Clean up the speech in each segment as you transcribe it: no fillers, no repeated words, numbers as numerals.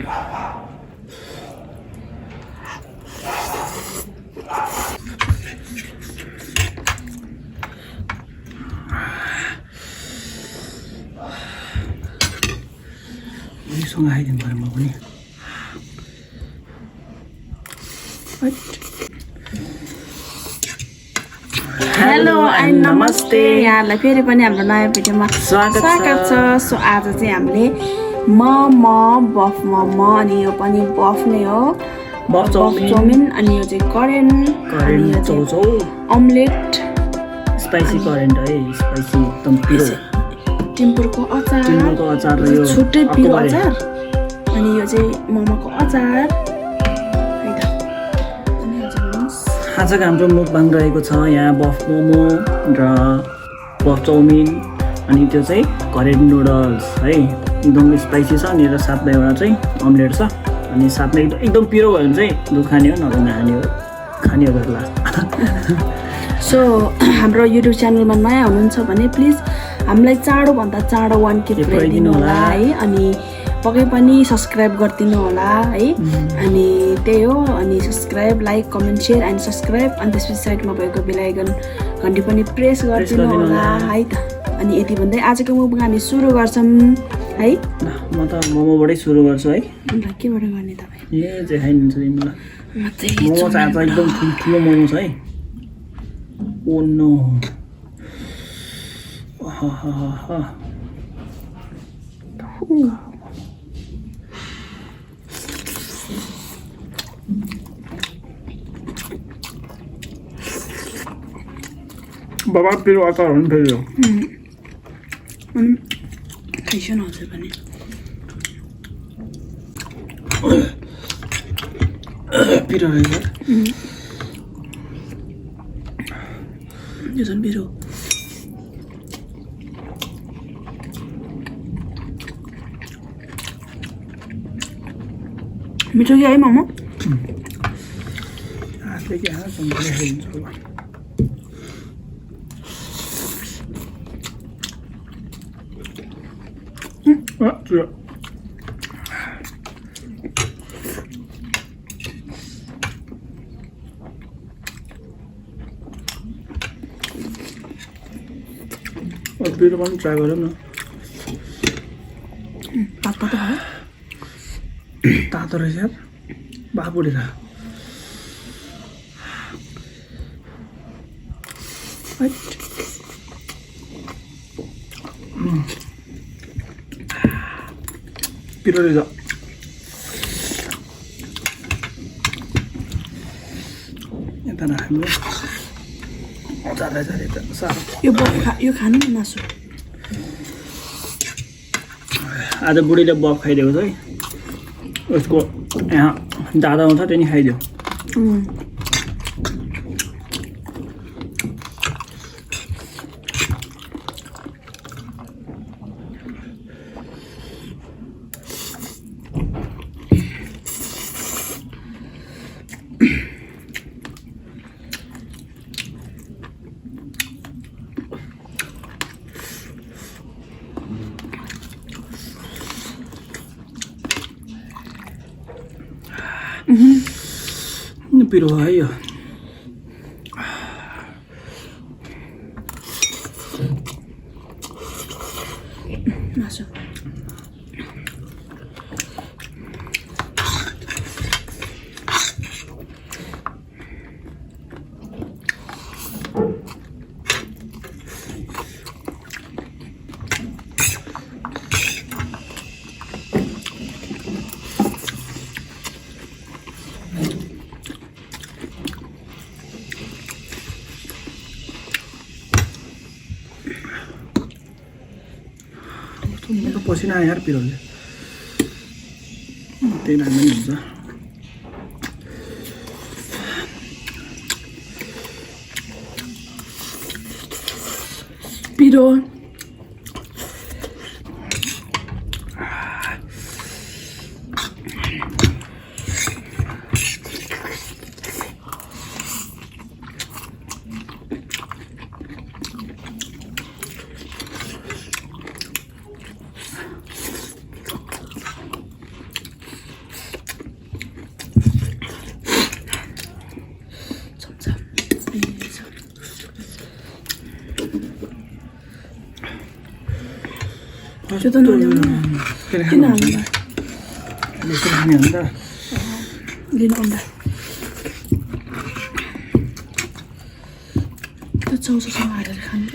सँग आइदिनु पर्यो म पनि हेलो एन्ड नमस्ते यहाँलाई फेरि पनि हाम्रो नयाँ भिडियोमा स्वागत छ सो आज चाहिँ हामीले बफ मोमो अनि यो पनि बफ नै हो बफ चाउमिन अनि यो चाहिँ करेन्ट ओमलेट स्पाइसी करेन्ट है स्पाइसी एकदम पिरो टिम्पुरको अचार र यो छुट्टै पिरो अचार अनि यो चाहिँ मोमोको अचार आजको हाम्रो मुकबाङ रहेको छ यहाँ बफ मोमो र बफ चाउमिन अनि त्यो चाहिँ करेन्ट नुडल्स है एकदम स्पाइसी छ अनि र साथमा एउटा चाहिँ अमलेट छ अनि साथमा एकदम पिरो भयो भने चाहिँ दुध खाने हो नभए खाने हो लास्ट सो हाम्रो युट्युब च्यानलमा नयाँ हुनुहुन्छ भने प्लिज हामीलाई चाँडोभन्दा चाँडो 1K पुऱ्याइदिनु होला है अनि पक्कै पनि सब्सक्राइब गरिदिनु होला है अनि त्यही हो अनि subscribe like comment share and subscribe अनि त्यसपछि साइडमा भएको बेल आइकन घन्टी पनि प्रेस गरिदिनु होला है त अनि यति भन्दै आजको मुकबाङ हामी सुरु गर्छौँ है म त मोमोबाटै सुरु गर्छु है केबाट गर्ने तपाईँ ए चाहिँ खाइदिन्छ तिमीलाई मोमो चाहिँ आज एकदम ठुलो मोमो छ है ओ नो बाबा पिरो अचार हो नि फेरि यो खाइसो न हजुर पनि पिरो रहेछ यो झन् पिरो मिठो कि है मोमो हातले के हात खाइदिन्छ होला पिरो पनि ट्राई गरौँ न तातो रहेछ बाबुले खा पिरो रहेछ यता नखानु अचारलाई चाहिँ साह्रो यो खानु न मासु आज बुढीले बफ खाइदिएको छ है उसको यहाँ दादा आउँछ त्यही नि खाइदियो पिरो है यो मासु पसिना आयो यार पिरोले त्यही नाम पनि हुन्छ पिरो त्यो त नल्याउनु किन हाल्नु खाने हो नि त लिनु अन्डा त्यो चौचोसँग हालेर खानु त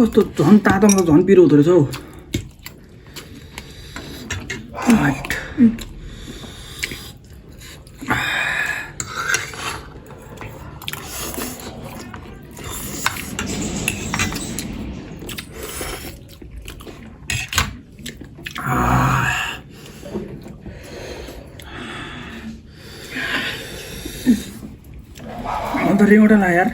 कस्तो झन् तातोमा त झन् पिरो हुँदो रहेछ हौ अन्त रिङवटा ला यार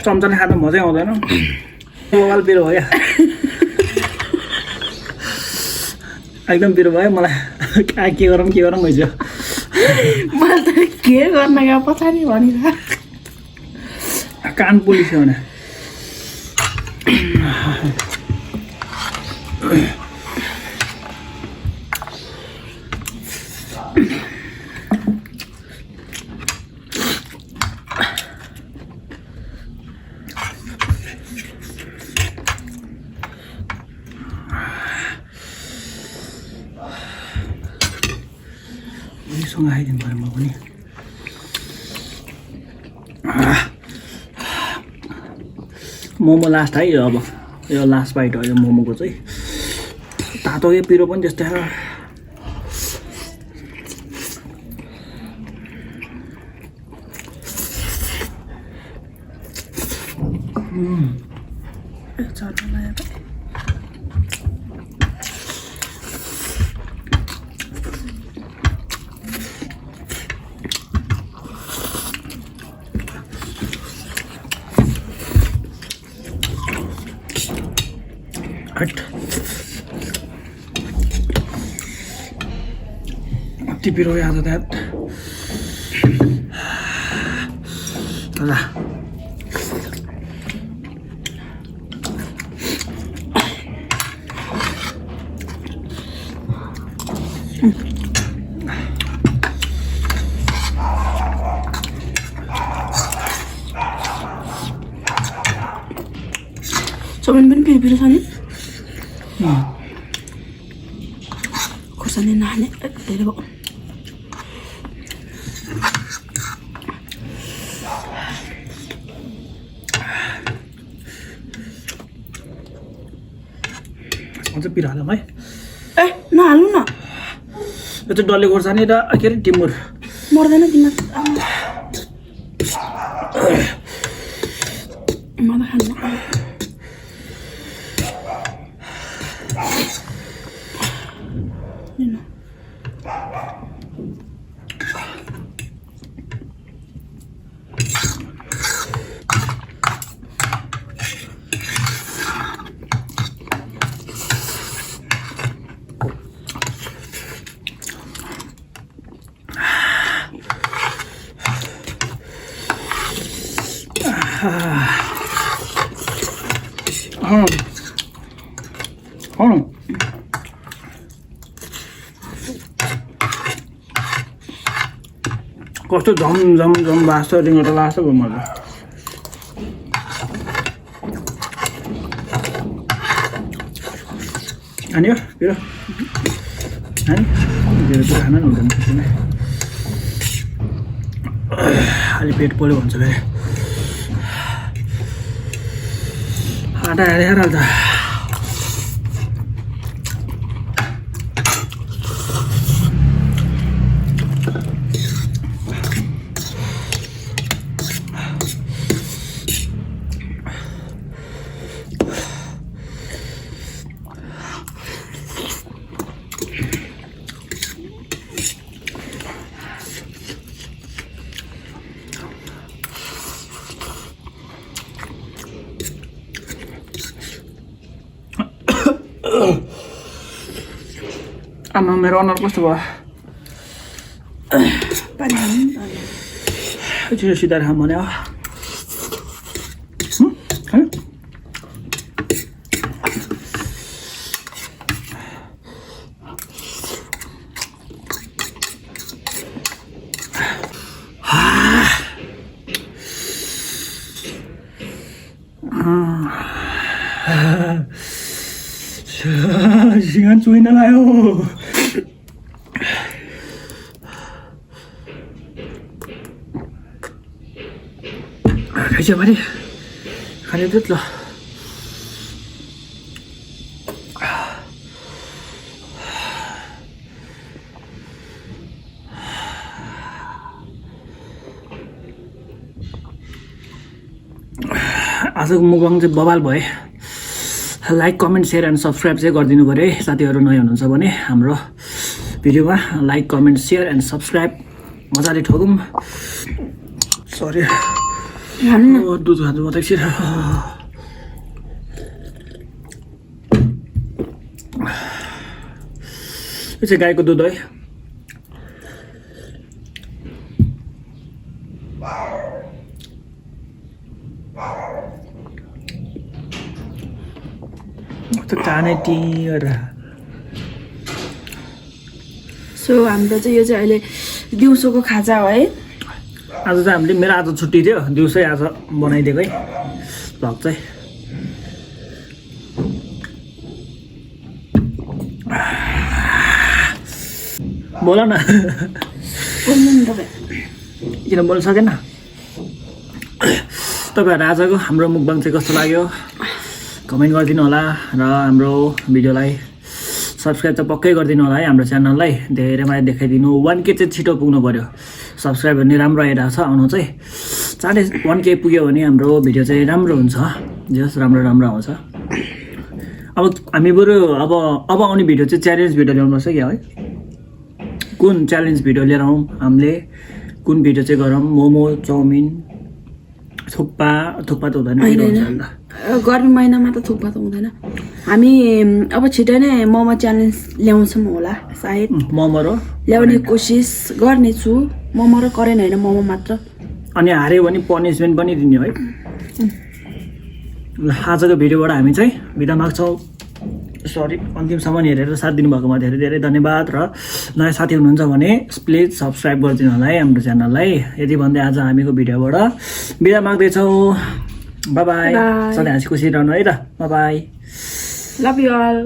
चम्चाले खाँदा मजै आउँदैन मोबाइल पिरो भयो एकदम पिरो भयो मलाई के गरौँ भइसक्यो मलाई त के गर्न गयो पछाडि भनिरह कान पोलिसक्यो भने सँग आइदिनु पऱ्यो म पनि मोमो लास्ट है अब यो लास्ट बाइट हो यो मोमोको चाहिँ तातो यो पिरो पनि त्यस्तै छ अति पिरो आज त्यात दादा चौमिन पनि पिरो पिरो छ नि खुर्सानी नहाल्ने धेरै भयो अझ पिरो हालौँ है ए नहाल्नु न यो चाहिँ डल्ले खोर्सानी र के अरे टिमुर मर्दैन तिमीलाई म त खान्न कस्तो झम झम झम बाँच्छ रिङ्गटा लाग्छ भयो मलाई अनि हो पिरो अनि पिरो त खान हुँदैन त्यसमा अलि पेट पोल्यो भन्छ फेरि आटा हालेर हाल्छ आमा मेरो अनुहार कस्तो भयो छिटो सिधाएर खाऊँ भने सिँगान चुइन लाग्यो खाइछ भने खाने दुध ल आजको मुखबाङ चाहिँ बवाल भए like comment share and subscribe चाहिँ गरिदिनु पऱ्यो है साथीहरू नयाँ हुनुहुन्छ भने हाम्रो भिडियोमा like comment share and subscribe मजाले ठोकौँ सरी दुध खानु म त एकछिन यो चाहिँ गाईको दुध है सो हाम्रो चाहिँ यो चाहिँ अहिले दिउँसोको खाजा हो है आज चाहिँ हामीले मेरो आज छुट्टी थियो दिउँसै आज बनाइदिएको है भ्लग चाहिँ बोल न किन बोल्नु सकेन तपाईँहरू आजको हाम्रो मुखबाङ चाहिँ कस्तो लाग्यो कमेन्ट गरिदिनु होला र हाम्रो भिडियोलाई सब्सक्राइब त पक्कै गरिदिनु होला है हाम्रो च्यानललाई धेरै माया देखाइदिनु 1K चाहिँ छिटो पुग्नु पऱ्यो सब्सक्राइब गर्ने राम्रो आइरहेको छ आउनु चाहिँ चाँडै 1K पुग्यो भने हाम्रो भिडियो चाहिँ राम्रो हुन्छ जस राम्रो आउँछ अब हामी बरु अब आउने भिडियो चाहिँ च्यालेन्ज भिडियो ल्याउनुपर्छ क्या है कुन च्यालेन्ज भिडियो लिएर आउँ हामीले कुन भिडियो चाहिँ गरौँ मोमो चाउमिन थुक्पा त हुँदैन गर्मी महिनामा त थुक्पा त हुँदैन हामी अब छिटै नै मोमो च्यालेन्ज ल्याउँछौँ होला सायद मोमो र ल्याउने कोसिस गर्नेछु मोमो र करेन होइन मोमो मात्र अनि हार्यो भने पनिसमेन्ट पनि दिने है आजको भिडियोबाट हामी चाहिँ बिदा माग्छौँ सरी अन्तिमसम्म हेरेर साथ दिनुभएकोमा धेरै धेरै धन्यवाद र नयाँ साथी हुनुहुन्छ भने प्लिज सब्सक्राइब गरिदिनु होला है हाम्रो च्यानललाई यति भन्दै आज हामीको भिडियोबाट बिदा माग्दैछौँ बाई बाई सधैँ हाँसी खुसी रहनु है त बाई लभ यु अल